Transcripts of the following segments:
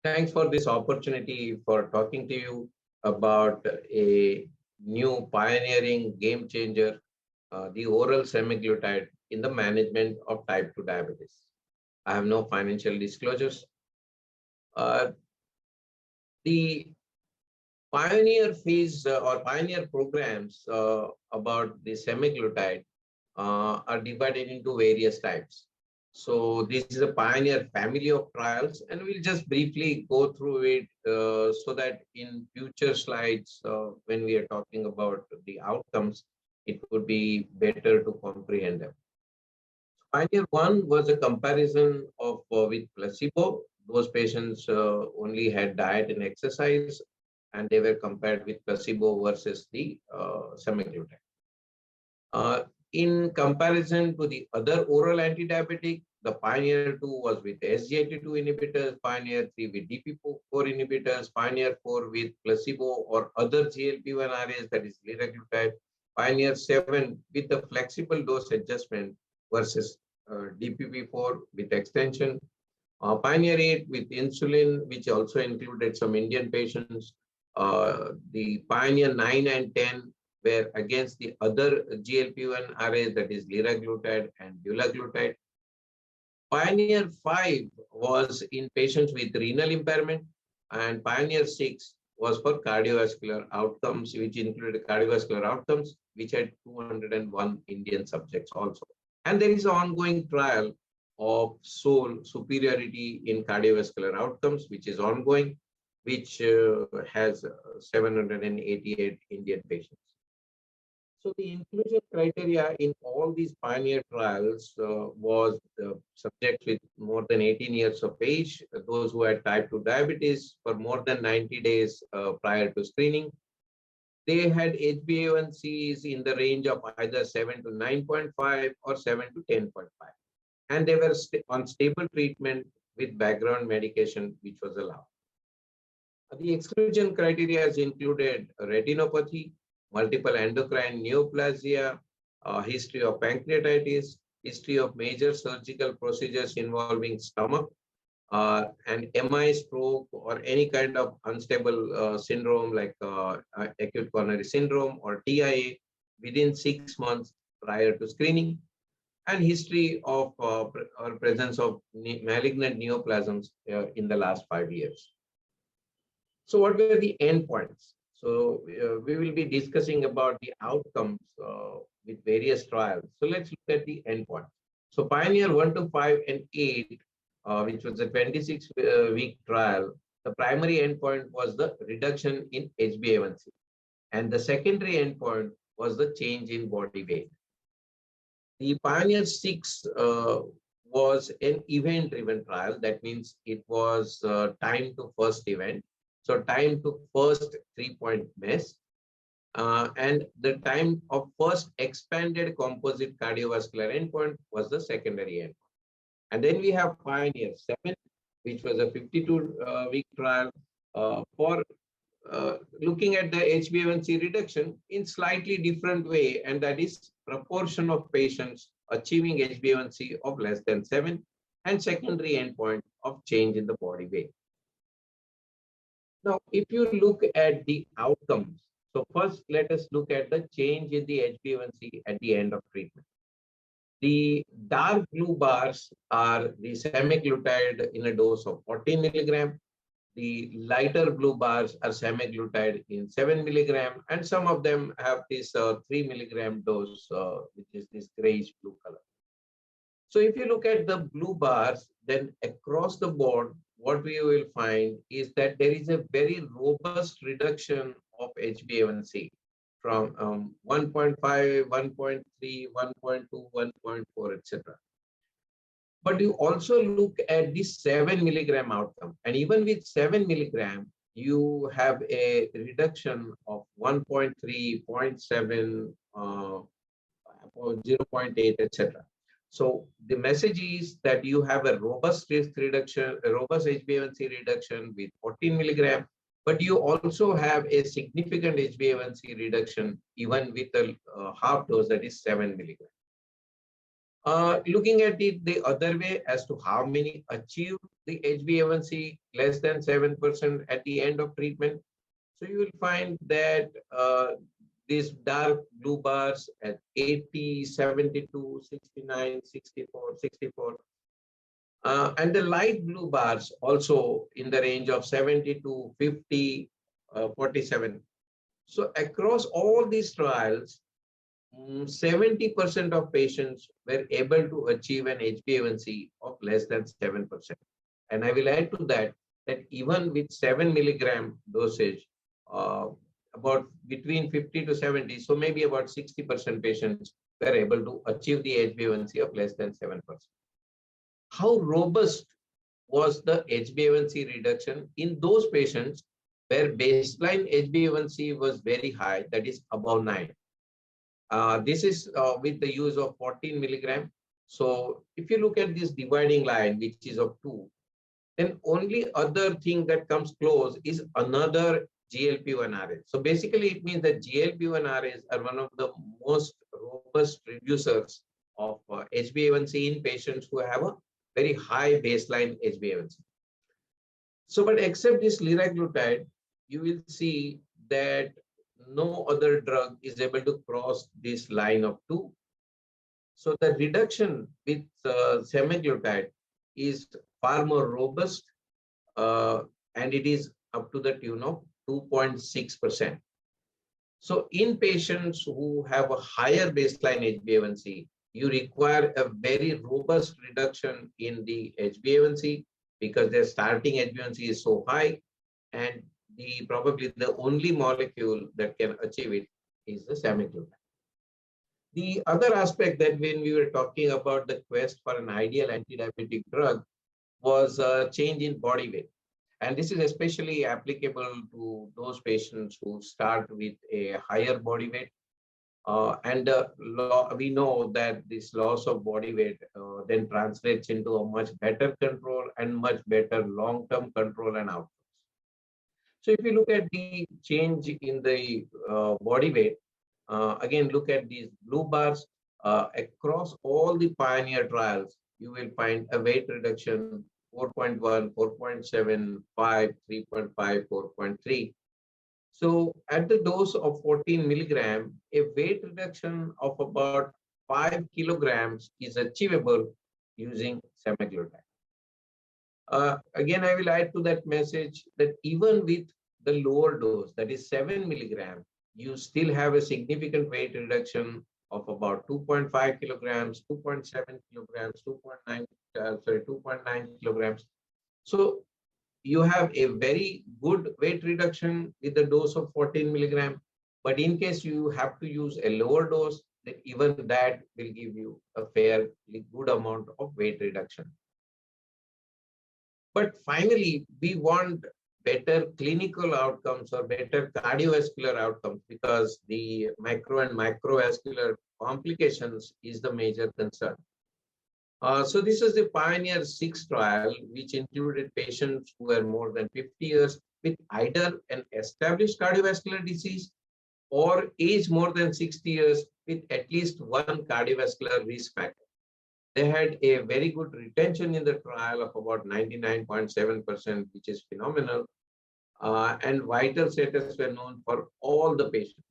Thanks for this opportunity for talking to you about a new pioneering game changer, the oral semaglutide in the management of type 2 diabetes. I have no financial disclosures. Uh, the pioneer phase or pioneer programs about the semaglutide are divided into various types. So this is a pioneer family of trials, and we'll just briefly go through it so that in future slides, when we are talking about the outcomes, it would be better to comprehend them. Pioneer 1 was a comparison of with placebo. Those patients only had diet and exercise, and they were compared with placebo versus the semaglutide. In comparison to the other oral antidiabetic, the Pioneer 2 was with SGLT2 inhibitors, Pioneer 3 with DPP4 inhibitors, Pioneer 4 with placebo or other GLP-1 RAs, that is liraglutide, Pioneer 7 with the flexible dose adjustment versus DPP4 with extension, Pioneer 8 with insulin, which also included some Indian patients, the Pioneer 9 and 10 were against the other GLP-1 RAs, that is liraglutide and dulaglutide. Pioneer 5 was in patients with renal impairment, and Pioneer 6 was for cardiovascular outcomes, which included cardiovascular outcomes, which had 201 Indian subjects also. And there is an ongoing trial of sole superiority in cardiovascular outcomes, which is ongoing, which has 788 Indian patients. So the inclusion criteria in all these pioneer trials was subjects with more than 18 years of age, those who had type 2 diabetes for more than 90 days prior to screening. They had HbA1cs in the range of either 7 to 9.5 or 7 to 10.5. And they were on stable treatment with background medication, which was allowed. The exclusion criteria has included retinopathy, multiple endocrine neoplasia, history of pancreatitis, history of major surgical procedures involving stomach, and MI, stroke, or any kind of unstable syndrome like acute coronary syndrome or TIA within 6 months prior to screening, and history of or presence of malignant neoplasms in the last 5 years. So what were the endpoints? So we will be discussing about the outcomes with various trials. So let's look at the endpoint. So Pioneer 1 to 5 and 8, which was a 26-week trial, the primary endpoint was the reduction in HbA1c. And the secondary endpoint was the change in body weight. The Pioneer 6 was an event-driven trial. That means it was time to first event. So time to first 3-point MES, and the time of first expanded composite cardiovascular endpoint was the secondary endpoint. And then we have Pioneer 7, which was a 52-week trial for looking at the HbA1c reduction in slightly different way, and that is proportion of patients achieving HbA1c of less than 7, and secondary endpoint of change in the body weight. Now, if you look at the outcomes, so first let us look at the change in the HbA1c at the end of treatment. The dark blue bars are the semaglutide in a dose of 14 milligram. The lighter blue bars are semaglutide in 7 milligram, and some of them have this 3 milligram dose, which is this grayish blue color. So if you look at the blue bars, then across the board, what we will find is that there is a very robust reduction of HbA1c from 1.5, 1.3, 1.2, 1.4, etc. But you also look at the 7 milligram outcome. And even with 7 milligram, you have a reduction of 1.3, 0.7, 0.8, etc. So the message is that you have a robust risk reduction, a robust HbA1c reduction with 14 milligram, but you also have a significant HbA1c reduction even with a half dose, that is 7 milligram. Looking at it the other way as to how many achieved, the HbA1c less than 7% at the end of treatment. So you will find that these dark blue bars at 80, 72, 69, 64, 64. And the light blue bars also in the range of 70 to 50, 47. So across all these trials, 70% of patients were able to achieve an HbA1c of less than 7%. And I will add to that that even with 7 milligram dosage, uh, about between 50 to 70, so maybe about 60% patients were able to achieve the HbA1c of less than 7%. How robust was the HbA1c reduction in those patients where baseline HbA1c was very high, that is above 9? This is with the use of 14 milligram. So if you look at this dividing line, which is of 2, then only other thing that comes close is another GLP-1 RAs. So basically it means that GLP-1 RAs are one of the most robust reducers of HbA1c in patients who have a very high baseline HbA1c. So, but except this liraglutide, you will see that no other drug is able to cross this line of 2. So the reduction with semaglutide is far more robust, and it is up to the tune of 2.6%. So in patients who have a higher baseline HbA1c, you require a very robust reduction in the HbA1c because their starting HbA1c is so high, and probably the only molecule that can achieve it is the semaglutide. The other aspect that when we were talking about the quest for an ideal anti-diabetic drug was a change in body weight. And this is especially applicable to those patients who start with a higher body weight. We know that this loss of body weight then translates into a much better control and much better long-term control and outcomes. So if you look at the change in the body weight, again, look at these blue bars. Across all the pioneer trials, you will find a weight reduction 4.1, 4.7, 5, 3.5, 4.3. So at the dose of 14 milligram, a weight reduction of about 5 kilograms is achievable using semaglutide. Again, I will add to that message that even with the lower dose, that is 7 milligram, you still have a significant weight reduction of about 2.5 kilograms, 2.7 kilograms, 2.9 kilograms. So you have a very good weight reduction with the dose of 14 milligram. But in case you have to use a lower dose, then even that will give you a fairly good amount of weight reduction. But finally, we want better clinical outcomes or better cardiovascular outcomes because the macro and microvascular complications is the major concern. So this is the Pioneer 6 trial, which included patients who were more than 50 years with either an established cardiovascular disease or age more than 60 years with at least one cardiovascular risk factor. They had a very good retention in the trial of about 99.7%, which is phenomenal. And vital status were known for all the patients.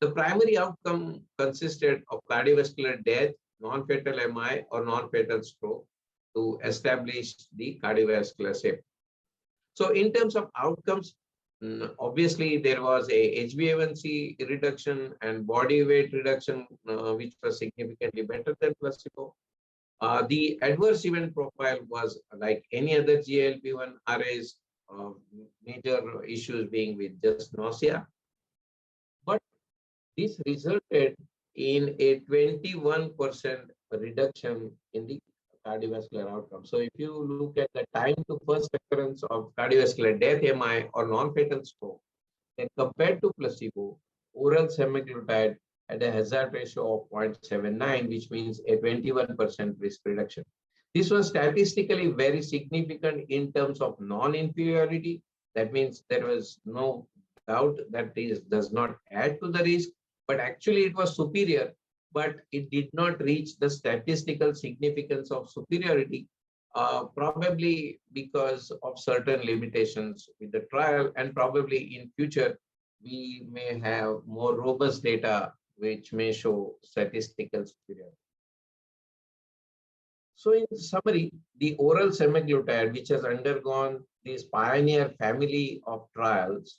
The primary outcome consisted of cardiovascular death, non-fatal MI, or non-fatal stroke to establish the cardiovascular safety. So in terms of outcomes, obviously there was a HbA1c reduction and body weight reduction, which was significantly better than placebo. The adverse event profile was like any other GLP-1 RAs, major issues being with just nausea. But this resulted in a 21% reduction in the cardiovascular outcome. So if you look at the time to first occurrence of cardiovascular death, MI, or non-fatal stroke, then compared to placebo, oral semaglutide had a hazard ratio of 0.79, which means a 21% risk reduction. This was statistically very significant in terms of non-inferiority. That means there was no doubt that this does not add to the risk, but actually it was superior, but it did not reach the statistical significance of superiority probably because of certain limitations with the trial, and probably in future we may have more robust data which may show statistical superiority. So in summary, the oral semaglutide, which has undergone this pioneer family of trials,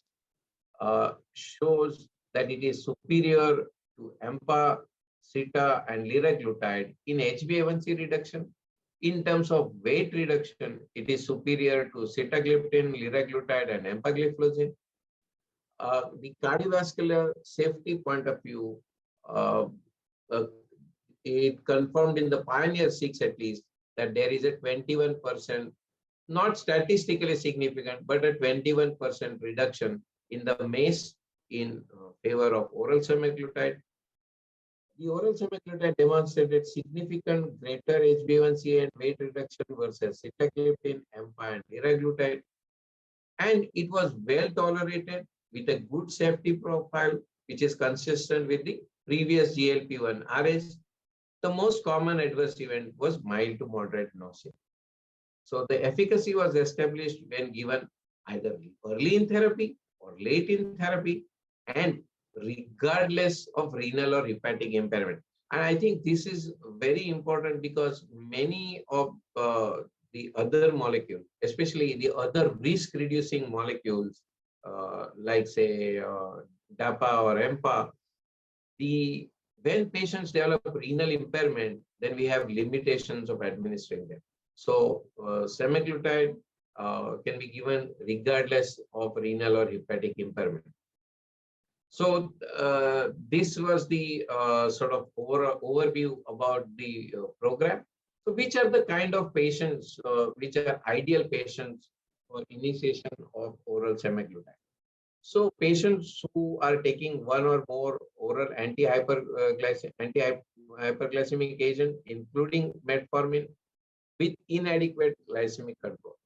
shows that it is superior to EMPA, SITA, and liraglutide in HbA1c reduction. In terms of weight reduction, it is superior to sitagliptin, liraglutide, and empagliflozin. The cardiovascular safety point of view, uh, uh, it confirmed in the Pioneer 6 at least that there is a 21%, not statistically significant, but a 21% reduction in the MACE in favor of oral semaglutide. The oral semaglutide demonstrated significant greater HbA1c and weight reduction versus sitagliptin, EMPA, and liraglutide, and it was well tolerated with a good safety profile, which is consistent with the previous GLP-1 RS. The most common adverse event was mild to moderate nausea. So the efficacy was established when given either early in therapy or late in therapy, and regardless of renal or hepatic impairment. And I think this is very important because many of the other molecules, especially the other risk-reducing molecules, like say DAPA or EMPA, the when patients develop renal impairment, then we have limitations of administering them. So semaglutide can be given regardless of renal or hepatic impairment. So this was the sort of overview about the program. So which are the kind of patients which are ideal patients for initiation of oral semaglutide? So patients who are taking one or more oral anti-hyperglycemic agent, including metformin, with inadequate glycemic control.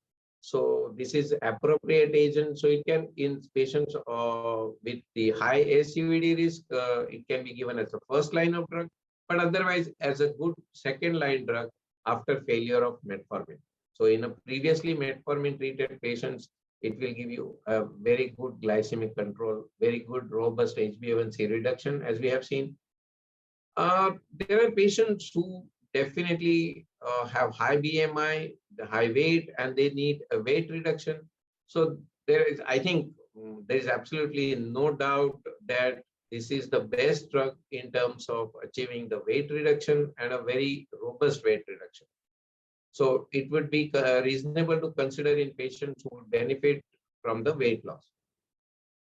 So this is appropriate agent. So it can, in patients with the high SUVD risk, it can be given as a first line of drug, but otherwise as a good second line drug after failure of metformin. So in a previously metformin treated patients, it will give you a very good glycemic control, very good robust HbA1c reduction, as we have seen. There are patients who definitely have high BMI, the high weight, and they need a weight reduction. So there is, I think, there is absolutely no doubt that this is the best drug in terms of achieving the weight reduction and a very robust weight reduction. So it would be reasonable to consider in patients who would benefit from the weight loss.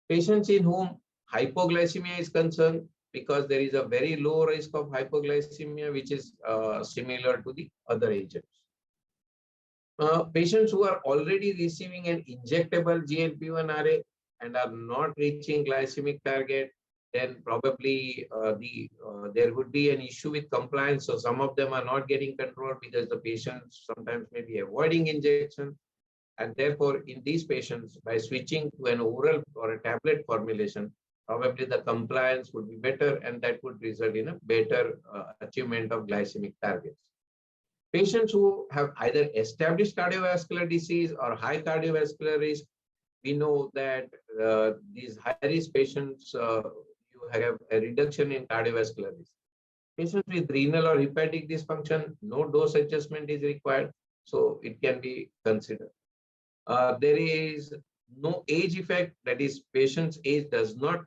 Patients in whom hypoglycemia is concerned, because there is a very low risk of hypoglycemia, which is similar to the other agents. Patients who are already receiving an injectable GLP-1 RA and are not reaching glycemic target, then probably there would be an issue with compliance. So some of them are not getting control because the patients sometimes may be avoiding injection. And therefore, in these patients, by switching to an oral or a tablet formulation, probably the compliance would be better, and that would result in a better achievement of glycemic targets. Patients who have either established cardiovascular disease or high cardiovascular risk, we know that these high-risk patients, you have a reduction in cardiovascular risk. Patients with renal or hepatic dysfunction, no dose adjustment is required, so it can be considered. There is no age effect, that is, patient's age does not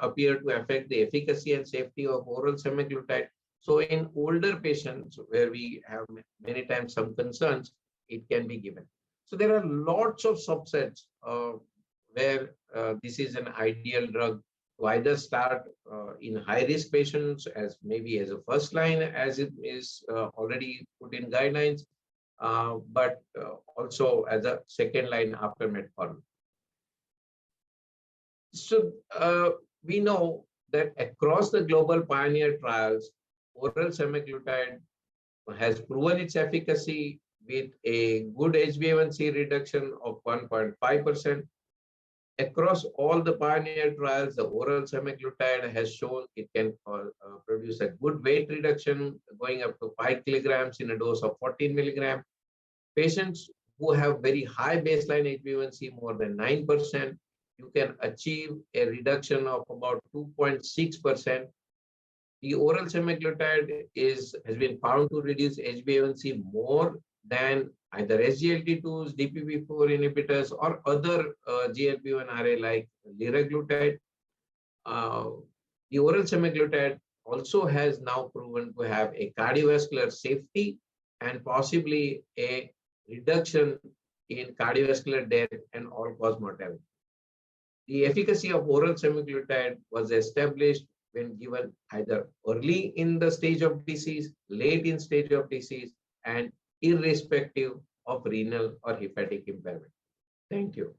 appear to affect the efficacy and safety of oral semaglutide. So in older patients where we have many times some concerns, it can be given. So there are lots of subsets where this is an ideal drug to either start in high-risk patients as maybe as a first line, as it is already put in guidelines, but also as a second line after metformin. So we know that across the global pioneer trials, oral semaglutide has proven its efficacy with a good HbA1c reduction of 1.5%. Across all the pioneer trials, the oral semaglutide has shown it can produce a good weight reduction going up to 5 kilograms in a dose of 14 milligrams. Patients who have very high baseline HbA1c, more than 9%, you can achieve a reduction of about 2.6%. The oral semaglutide has been found to reduce HbA1c more than either SGLT2s, DPP4 inhibitors, or other GLP-1 RA like liraglutide. Uh, the oral semaglutide also has now proven to have a cardiovascular safety and possibly a reduction in cardiovascular death and all-cause mortality. The efficacy of oral semaglutide was established when given either early in the stage of disease, late in stage of disease, and irrespective of renal or hepatic impairment. Thank you.